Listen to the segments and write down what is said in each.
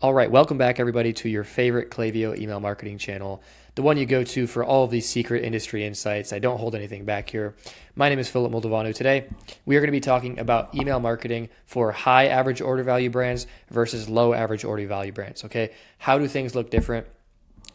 All right, welcome back everybody to your favorite Klaviyo email marketing channel, the one you go to for all of these secret industry insights. I don't hold anything back here. My name is Philip Moldovanu. Today, we are going to be talking about email marketing for high average order value brands versus low average order value brands, okay? How do things look different?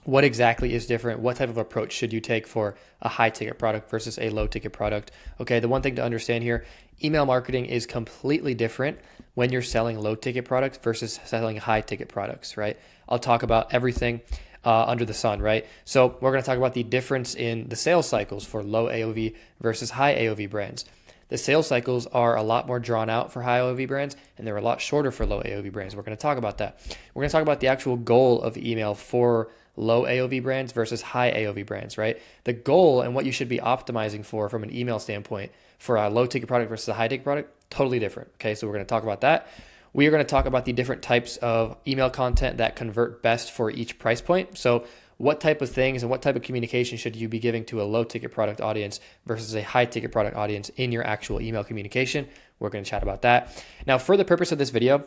What exactly is different? What type of approach should you take for a high ticket product versus a low ticket product? Okay, the one thing to understand here, email marketing is completely different when you're selling low ticket products versus selling high ticket products, right? I'll talk about everything under the sun, right? So we're going to talk about the difference in the sales cycles for low AOV versus high AOV brands. The sales cycles are a lot more drawn out for high AOV brands, and they're a lot shorter for low AOV brands. We're going to talk about that. We're going to talk about the actual goal of email for low AOV brands versus high AOV brands, right? The goal and what you should be optimizing for from an email standpoint for a low ticket product versus a high ticket product, totally different. Okay, so we're going to talk about that. We are going to talk about the different types of email content that convert best for each price point. So what type of things and what type of communication should you be giving to a low ticket product audience versus a high ticket product audience in your actual email communication? We're going to chat about that. Now, for the purpose of this video,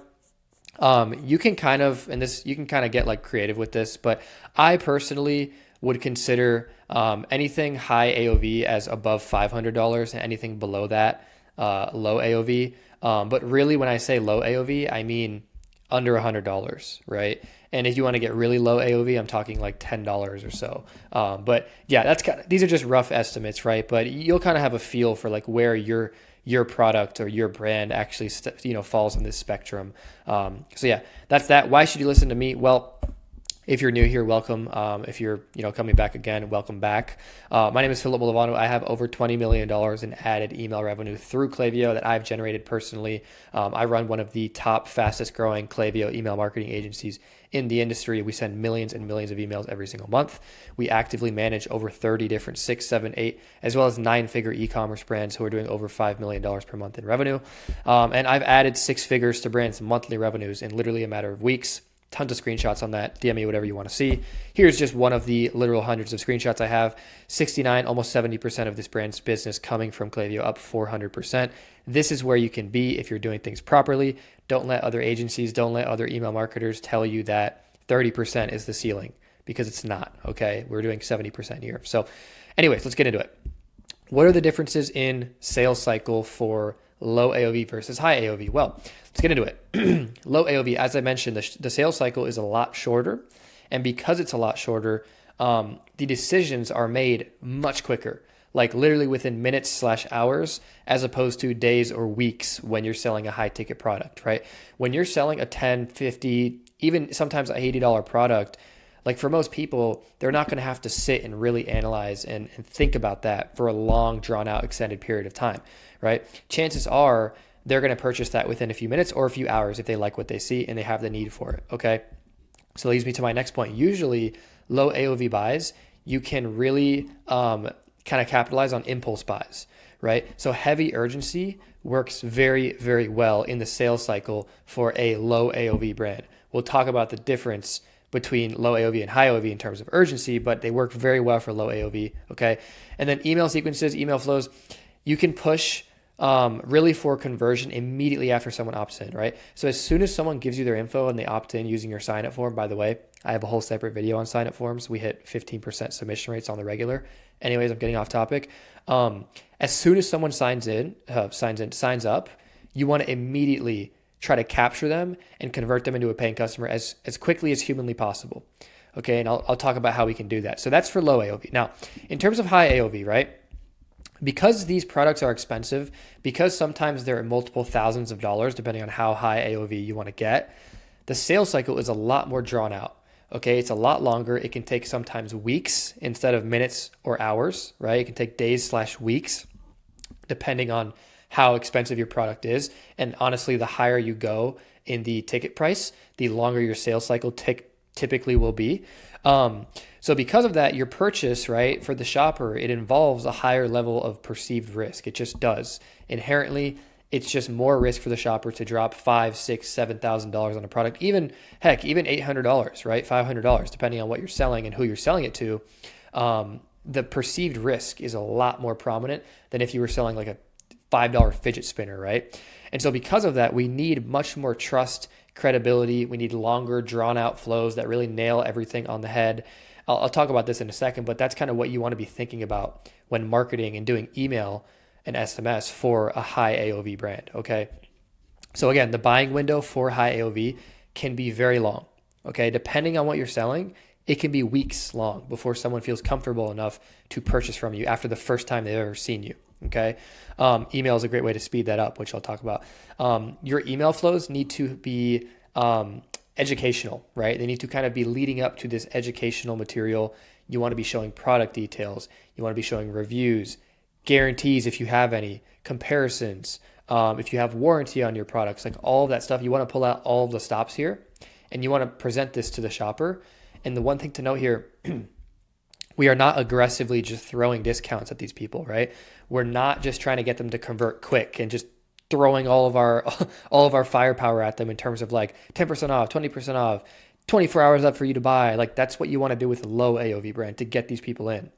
you can kind of get like creative with this, but I personally would consider anything high AOV as above $500 and anything below that low AOV. But really, when I say low AOV, I mean under $100, right? And if you want to get really low AOV, I'm talking like $10 or so. But yeah, these are just rough estimates, right? But you'll kind of have a feel for like where your product or your brand actually falls on this spectrum. So yeah, that's that. Why should you listen to me? Well, if you're new here, welcome. If you're coming back again, welcome back. My name is Philip Moldovanu. I have over $20 million in added email revenue through Klaviyo that I've generated personally. I run one of the top fastest growing Klaviyo email marketing agencies in the industry. We send millions and millions of emails every single month. We actively manage over 30 different 6, 7, 8, as well as 9-figure e-commerce brands who are doing over $5 million per month in revenue. And I've added 6 figures to brands' monthly revenues in literally a matter of weeks. Tons of screenshots on that. DM me whatever you want to see. Here's just one of the literal hundreds of screenshots I have. 69, almost 70% of this brand's business coming from Klaviyo, up 400%. This is where you can be if you're doing things properly. Don't let other agencies, don't let other email marketers tell you that 30% is the ceiling, because it's not, okay? We're doing 70% here. So anyways, let's get into it. What are the differences in sales cycle for low AOV versus high AOV? Well, let's get into it. Low AOV, as I mentioned, the sales cycle is a lot shorter. And because it's a lot shorter, the decisions are made much quicker, like literally within minutes/hours, as opposed to days or weeks when you're selling a high ticket product, right? When you're selling a $10, $50, even sometimes a $80 product, like for most people, they're not going to have to sit and really analyze and think about that for a long, drawn out, extended period of time, right? Chances are they're going to purchase that within a few minutes or a few hours if they like what they see and they have the need for it, okay? So that leads me to my next point. Usually, low AOV buys, you can really kind of capitalize on impulse buys, right? So heavy urgency works very, very well in the sales cycle for a low AOV brand. We'll talk about the difference between low AOV and high AOV in terms of urgency, but they work very well for low AOV, okay? And then email sequences, email flows, you can push really for conversion immediately after someone opts in, right? So as soon as someone gives you their info and they opt in using your sign-up form, by the way, I have a whole separate video on sign-up forms. We hit 15% submission rates on the regular. Anyways, I'm getting off topic. As soon as someone signs up, you want to immediately try to capture them and convert them into a paying customer as quickly as humanly possible. Okay, and I'll talk about how we can do that. So that's for low AOV. Now, in terms of high AOV, right? Because these products are expensive, because sometimes they're multiple thousands of dollars, depending on how high AOV you want to get, the sales cycle is a lot more drawn out. Okay, it's a lot longer. It can take sometimes weeks instead of minutes or hours, right? It can take days/weeks, depending on how expensive your product is. And honestly, the higher you go in the ticket price, the longer your sales cycle typically will be. So because of that, your purchase, right, for the shopper, it involves a higher level of perceived risk. It just does. Inherently, it's just more risk for the shopper to drop $5,000, $6,000, $7,000 on a product, even $800, right, $500, depending on what you're selling and who you're selling it to. The perceived risk is a lot more prominent than if you were selling like a $5 fidget spinner, right? And so because of that, we need much more trust, credibility. We need longer, drawn out flows that really nail everything on the head. I'll talk about this in a second, but that's kind of what you want to be thinking about when marketing and doing email and SMS for a high AOV brand. Okay. So again, the buying window for high AOV can be very long. Okay. Depending on what you're selling, it can be weeks long before someone feels comfortable enough to purchase from you after the first time they've ever seen you. Okay. Email is a great way to speed that up, which I'll talk about. Your email flows need to be educational, right? They need to kind of be leading up to this educational material. You want to be showing product details. You want to be showing reviews, guarantees if you have any, comparisons, if you have warranty on your products, like all of that stuff. You want to pull out all of the stops here, and you want to present this to the shopper. And the one thing to note here, we are not aggressively just throwing discounts at these people, right? We're not just trying to get them to convert quick and just throwing all of our firepower at them in terms of like 10% off, 20% off, 24 hours up for you to buy. Like that's what you want to do with a low AOV brand to get these people in.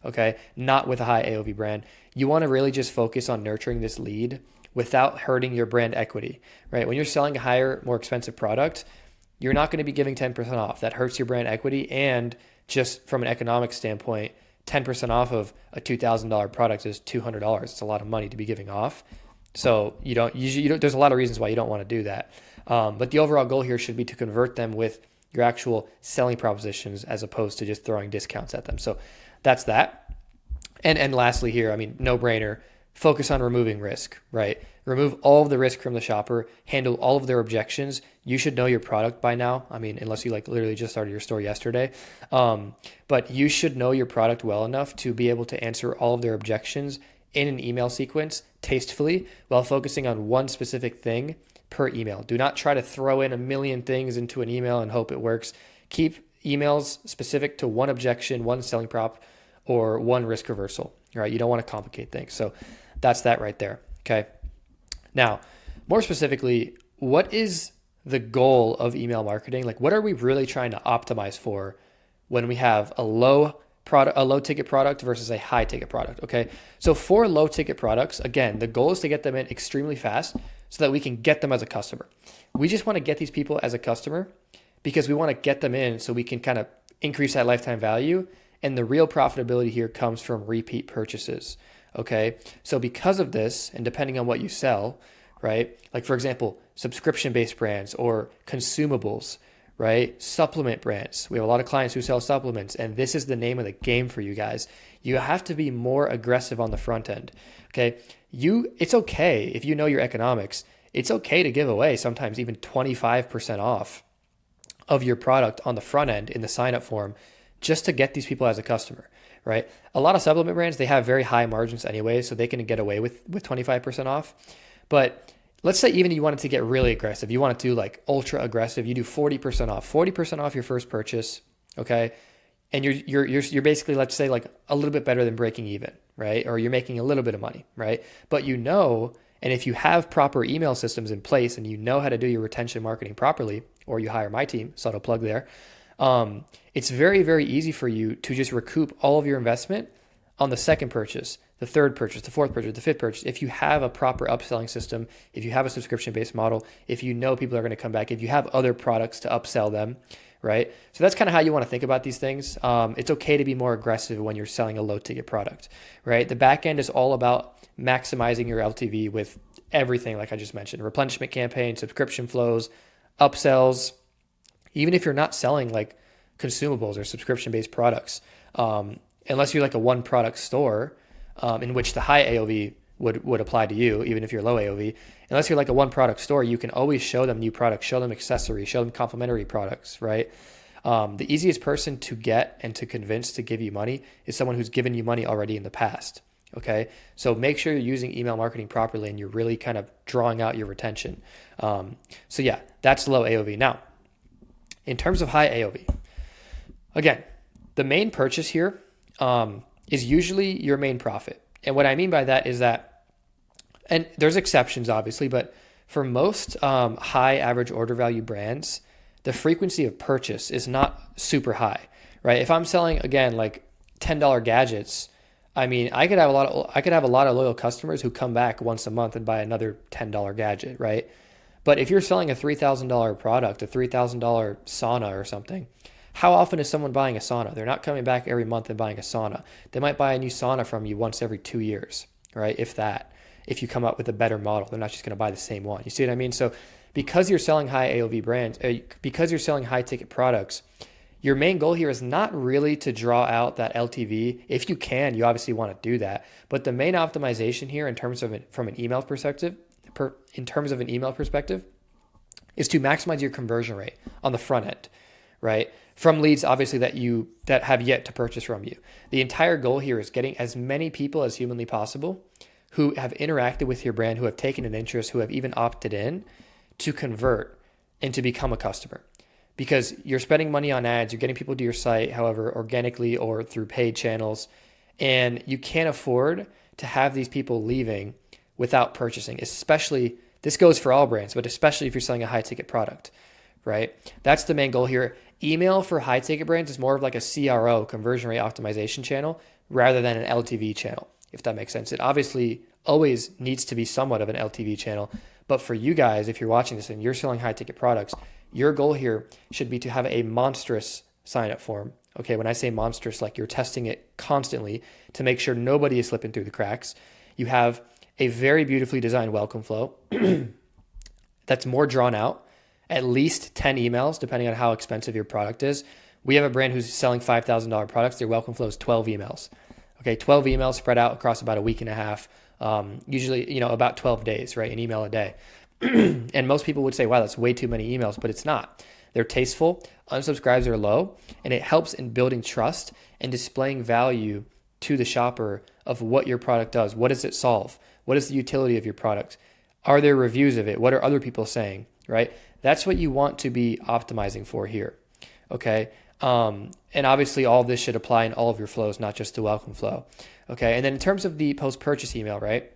Okay. Not with a high AOV brand. You want to really just focus on nurturing this lead without hurting your brand equity, right? When you're selling a higher, more expensive product, you're not going to be giving 10% off. That hurts your brand equity. And just from an economic standpoint, 10% off of a $2,000 product is $200. It's a lot of money to be giving off. So there's a lot of reasons why you don't want to do that. But the overall goal here should be to convert them with your actual selling propositions as opposed to just throwing discounts at them. So that's that. And lastly here, I mean, no brainer, focus on removing risk, right? Remove all of the risk from the shopper, handle all of their objections. You should know your product by now. I mean, unless you like literally just started your store yesterday. But you should know your product well enough to be able to answer all of their objections in an email sequence tastefully while focusing on one specific thing per email. Do not try to throw in a million things into an email and hope it works. Keep emails specific to one objection, one selling prop, or one risk reversal, right? You don't want to complicate things. So that's that right there, okay? Now, more specifically, what is the goal of email marketing? Like, what are we really trying to optimize for when we have a low ticket product versus a high ticket product? Okay. So for low ticket products, again, the goal is to get them in extremely fast so that we can get them as a customer. We just want to get these people as a customer because we want to get them in so we can kind of increase that lifetime value. And the real profitability here comes from repeat purchases. Okay. So because of this, and depending on what you sell, right? Like for example, subscription-based brands or consumables, right? Supplement brands. We have a lot of clients who sell supplements, and this is the name of the game for you guys. You have to be more aggressive on the front end. Okay. It's okay if you know your economics. It's okay to give away sometimes even 25% off of your product on the front end in the sign-up form just to get these people as a customer, right? A lot of supplement brands, they have very high margins anyway, so they can get away with 25% off. But let's say even you wanted to get really aggressive. You want to do like ultra aggressive. You do 40% off your first purchase, okay? And you're basically, let's say, like a little bit better than breaking even, right? Or you're making a little bit of money, right? But and if you have proper email systems in place and you know how to do your retention marketing properly, or you hire my team, subtle plug there, it's very, very easy for you to just recoup all of your investment on the second purchase, the third purchase, the fourth purchase, the fifth purchase. If you have a proper upselling system, if you have a subscription-based model, if you know people are going to come back, if you have other products to upsell them, right? So that's kind of how you want to think about these things. It's okay to be more aggressive when you're selling a low-ticket product, right? The back end is all about maximizing your LTV with everything, like I just mentioned, replenishment campaign, subscription flows, upsells. Even if you're not selling like consumables or subscription-based products, unless you're like a one-product store, in which the high AOV would apply to you, even if you're low AOV. Unless you're like a one-product store, you can always show them new products, show them accessories, show them complementary products, right? The easiest person to get and to convince to give you money is someone who's given you money already in the past, okay? So make sure you're using email marketing properly and you're really kind of drawing out your retention. So yeah, that's low AOV. Now, in terms of high AOV, again, the main purchase here is usually your main profit. And what I mean by that is that, and there's exceptions obviously, but for most high average order value brands, the frequency of purchase is not super high, right? If I'm selling, again, like $10 gadgets, I mean, I could have a lot of loyal customers who come back once a month and buy another $10 gadget, right? But if you're selling a $3,000 product, a $3,000 sauna or something, how often is someone buying a sauna? They're not coming back every month and buying a sauna. They might buy a new sauna from you once every 2 years, right? If that, if you come up with a better model, they're not just going to buy the same one. You see what I mean? So because you're selling high AOV brands, because you're selling high ticket products, your main goal here is not really to draw out that LTV. If you can, you obviously want to do that. But the main optimization here in terms of from an email perspective, is to maximize your conversion rate on the front end, right? From leads, obviously, that have yet to purchase from you. The entire goal here is getting as many people as humanly possible who have interacted with your brand, who have taken an interest, who have even opted in to convert and to become a customer. Because you're spending money on ads, you're getting people to your site, however, organically or through paid channels, and you can't afford to have these people leaving without purchasing, especially, this goes for all brands, but especially if you're selling a high ticket product, right? That's the main goal here. Email for high ticket brands is more of like a CRO, conversion rate optimization channel, rather than an LTV channel, if that makes sense. It obviously always needs to be somewhat of an LTV channel, but for you guys, if you're watching this and you're selling high ticket products, your goal here should be to have a monstrous sign up form. Okay, when I say monstrous, like you're testing it constantly to make sure nobody is slipping through the cracks. You have a very beautifully designed welcome flow that's more drawn out, at least 10 emails, depending on how expensive your product is. We have a brand who's selling $5,000 products. Their welcome flow is 12 emails. Okay, 12 emails spread out across about a week and a half, usually, about 12 days, right? An email a day. And most people would say, wow, that's way too many emails, but it's not. They're tasteful, unsubscribes are low, and it helps in building trust and displaying value to the shopper of what your product does. What does it solve? What is the utility of your product? Are there reviews of it? What are other people saying, right? That's what you want to be optimizing for here, okay? And obviously all of this should apply in all of your flows, not just the welcome flow, okay? And then in terms of the post-purchase email, right?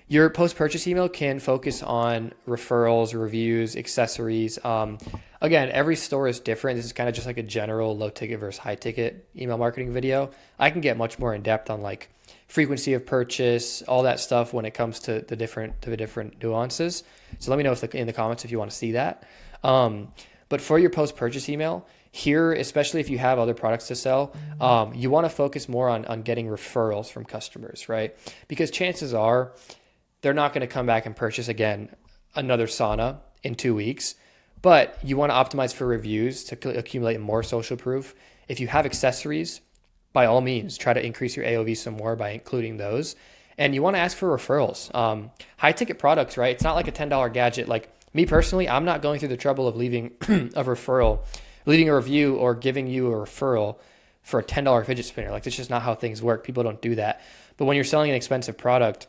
Your post-purchase email can focus on referrals, reviews, accessories. Again, every store is different. This is kind of just like a general low ticket versus high ticket email marketing video. I can get much more in depth on like frequency of purchase, all that stuff when it comes to the different nuances. So let me know in the comments if you want to see that. But for your post-purchase email, here, especially if you have other products to sell, you want to focus more on getting referrals from customers, right? Because chances are they're not going to come back and purchase again another sauna in 2 weeks, but you want to optimize for reviews to accumulate more social proof. If you have accessories, by all means, try to increase your AOV some more by including those. And you want to ask for referrals. High ticket products, right? It's not like a $10 gadget. Like me personally, I'm not going through the trouble of leaving a review or giving you a referral for a $10 fidget spinner. Like that's just not how things work. People don't do that. But when you're selling an expensive product,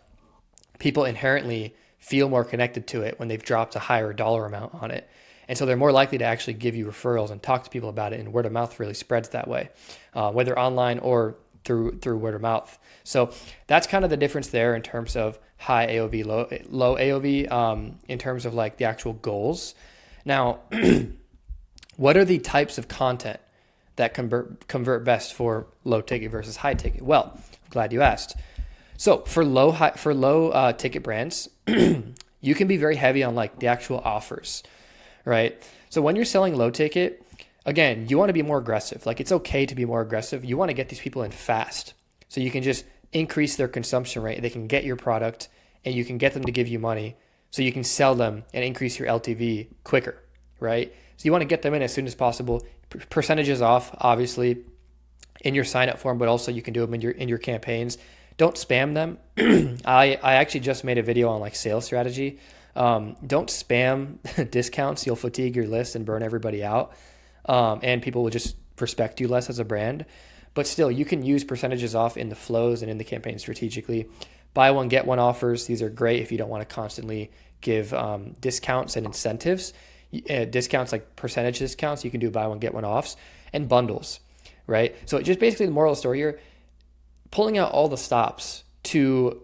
people inherently feel more connected to it when they've dropped a higher dollar amount on it. And so they're more likely to actually give you referrals and talk to people about it, and word of mouth really spreads that way, whether online or through word of mouth. So that's kind of the difference there in terms of high AOV, low AOV, in terms of like the actual goals. Now, what are the types of content that convert best for low ticket versus high ticket? Well, I'm glad you asked. So for low ticket brands, you can be very heavy on like the actual offers, right? So when you're selling low ticket, again, you want to be more aggressive. Like it's okay to be more aggressive. You want to get these people in fast so you can just increase their consumption rate. They can get your product and you can get them to give you money so you can sell them and increase your LTV quicker, right? So you want to get them in as soon as possible. Percentages off, obviously, in your sign up form, but also you can do them in your campaigns. Don't spam them. I actually just made a video on like sales strategy. Don't spam discounts. You'll fatigue your list and burn everybody out. And people will just respect you less as a brand. But still, you can use percentages off in the flows and in the campaign strategically. Buy one, get one offers. These are great if you don't want to constantly give discounts and incentives. Discounts like percentage discounts, you can do buy one, get one offs, and bundles, right? So just basically the moral of the story here, pulling out all the stops to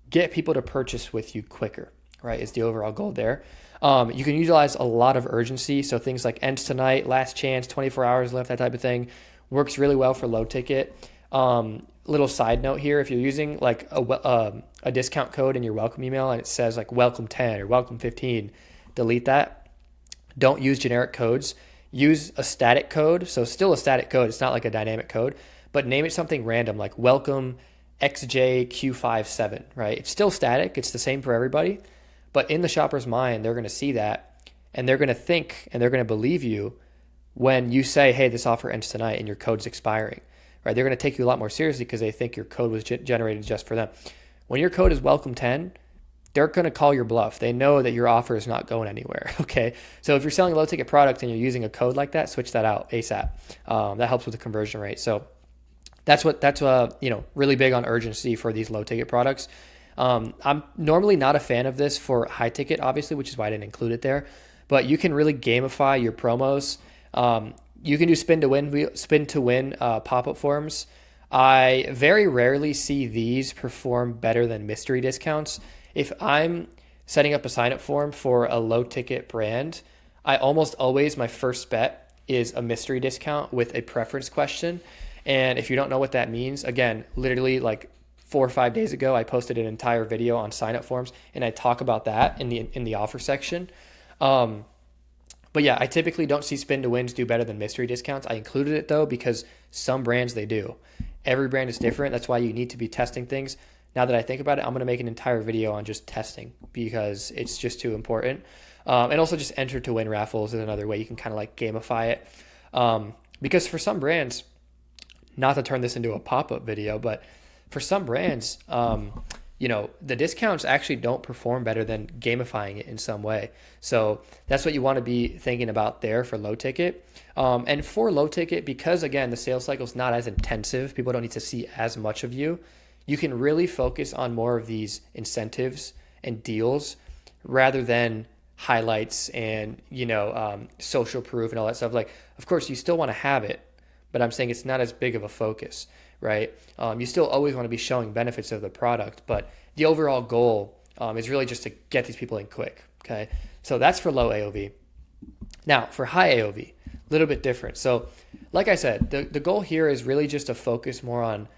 get people to purchase with you quicker, right, is the overall goal there. You can utilize a lot of urgency. So things like ends tonight, last chance, 24 hours left, that type of thing works really well for low ticket. Little side note here, if you're using like a discount code in your welcome email and it says like welcome 10 or welcome 15, delete that. Don't use generic codes. Use a static code. So still a static code. It's not like a dynamic code, but name it something random like welcome XJQ57, right? It's still static. It's the same for everybody. But in the shopper's mind, they're going to see that and they're going to think and they're going to believe you when you say, hey, this offer ends tonight and your code's expiring, right? They're going to take you a lot more seriously because they think your code was generated just for them. When your code is welcome 10, they're going to call your bluff. They know that your offer is not going anywhere. Okay. So if you're selling a low ticket product and you're using a code like that, switch that out ASAP. That helps with the conversion rate. So that's really big on urgency for these low ticket products. I'm normally not a fan of this for high ticket, obviously, which is why I didn't include it there, but you can really gamify your promos. You can do spin to win pop-up forms. I very rarely see these perform better than mystery discounts. If I'm setting up a sign-up form for a low-ticket brand, I almost always, my first bet is a mystery discount with a preference question. And if you don't know what that means, again, literally like 4 or 5 days ago, I posted an entire video on sign-up forms, and I talk about that in the offer section. But yeah, I typically don't see spin to wins do better than mystery discounts. I included it though because some brands, they do. Every brand is different. That's why you need to be testing things. Now that I think about it, I'm going to make an entire video on just testing because it's just too important. And also just enter to win raffles is another way you can kind of like gamify it. Because for some brands, not to turn this into a pop-up video, but for some brands, the discounts actually don't perform better than gamifying it in some way. So that's what you want to be thinking about there for low ticket. And for low ticket, because again, the sales cycle is not as intensive, people don't need to see as much of you. You can really focus on more of these incentives and deals rather than highlights and, social proof and all that stuff. Like, of course, you still want to have it, but I'm saying it's not as big of a focus, right? You still always want to be showing benefits of the product, but the overall goal is really just to get these people in quick, okay? So that's for low AOV. Now, for high AOV, a little bit different. So like I said, the goal here is really just to focus more on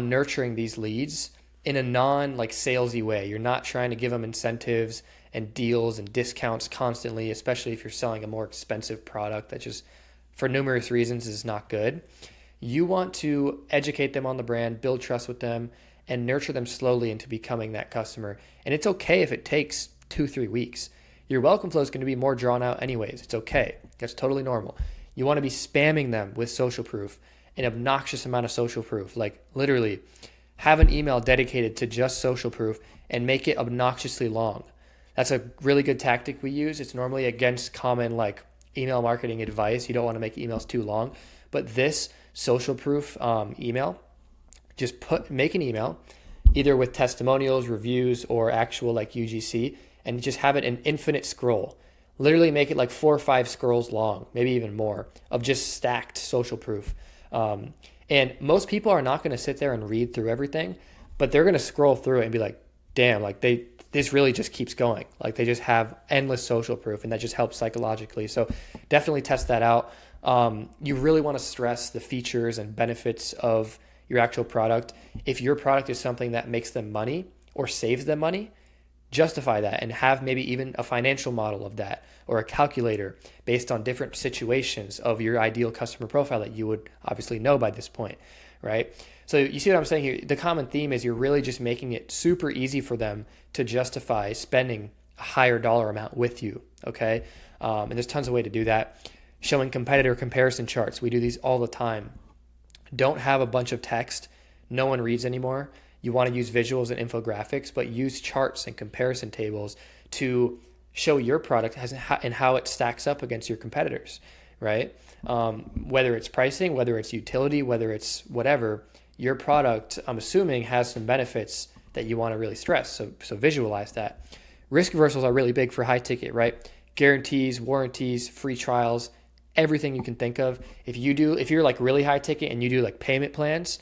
nurturing these leads in a salesy way. You're not trying to give them incentives and deals and discounts constantly, especially if you're selling a more expensive product that just, for numerous reasons, is not good. You want to educate them on the brand, build trust with them, and nurture them slowly into becoming that customer. And it's okay if it takes 2-3 weeks. Your welcome flow is going to be more drawn out anyways. It's okay. That's totally normal. You want to be spamming them with social proof, an obnoxious amount of social proof. Like literally have an email dedicated to just social proof and make it obnoxiously long. That's a really good tactic we use. It's normally against common email marketing advice. You don't want to make emails too long, but this social proof email, just make an email either with testimonials, reviews, or actual UGC, and just have it an infinite scroll. Literally make it 4 or 5 scrolls long, maybe even more, of just stacked social proof. And most people are not going to sit there and read through everything, but they're going to scroll through it and be like, damn, this really just keeps going. They just have endless social proof, and that just helps psychologically. So definitely test that out. You really want to stress the features and benefits of your actual product. If your product is something that makes them money or saves them money, justify that and have maybe even a financial model of that or a calculator based on different situations of your ideal customer profile that you would obviously know by this point, right? So you see what I'm saying here? The common theme is you're really just making it super easy for them to justify spending a higher dollar amount with you, okay? And there's tons of ways to do that. Showing competitor comparison charts. We do these all the time. Don't have a bunch of text no one reads anymore. You want to use visuals and infographics, but use charts and comparison tables to show your product and how it stacks up against your competitors, right? Whether it's pricing, whether it's utility, whether it's whatever, your product, I'm assuming, has some benefits that you want to really stress. So visualize that. Risk reversals are really big for high ticket, right? Guarantees, warranties, free trials, everything you can think of. If you're really high ticket and you do payment plans,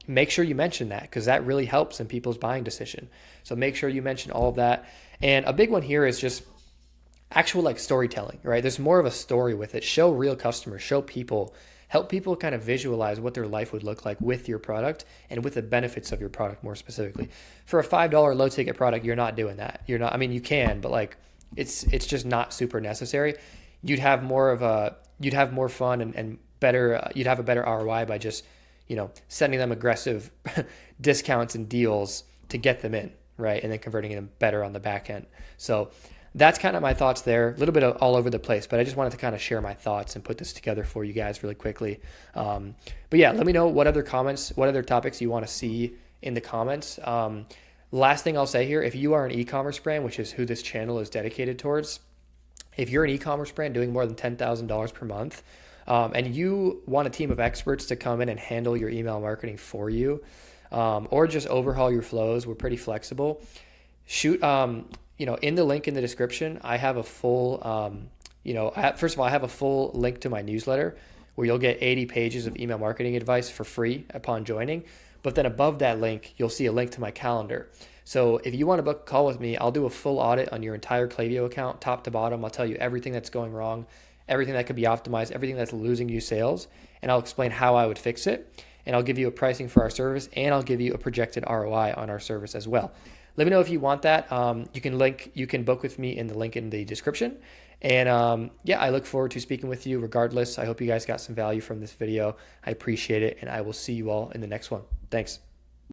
make sure you mention that because that really helps in people's buying decision. So make sure you mention all of that. And a big one here is just actual storytelling, right? There's more of a story with it. Show real customers, show people, help people kind of visualize what their life would look like with your product and with the benefits of your product more specifically. For a $5 low ticket product, you're not doing that. You're not, I mean, you can, but like it's just not super necessary. You'd have more fun and better, you'd have a better ROI by just, sending them aggressive discounts and deals to get them in, right? And then converting them better on the back end. So that's kind of my thoughts there. A little bit of all over the place, but I just wanted to kind of share my thoughts and put this together for you guys really quickly. But yeah, let me know what other topics you want to see in the comments. Last thing I'll say here, if you are an e-commerce brand, which is who this channel is dedicated towards, if you're an e-commerce brand doing more than $10,000 per month, and you want a team of experts to come in and handle your email marketing for you, or just overhaul your flows, we're pretty flexible. Shoot, in the link in the description, I have a full, first of all, I have a full link to my newsletter where you'll get 80 pages of email marketing advice for free upon joining. But then above that link, you'll see a link to my calendar. So if you want to book a call with me, I'll do a full audit on your entire Klaviyo account, top to bottom. I'll tell you everything that's going wrong, everything that could be optimized, everything that's losing you sales, and I'll explain how I would fix it. And I'll give you a pricing for our service, and I'll give you a projected ROI on our service as well. Let me know if you want that. You can book with me in the link in the description. And I look forward to speaking with you regardless. I hope you guys got some value from this video. I appreciate it, and I will see you all in the next one. Thanks.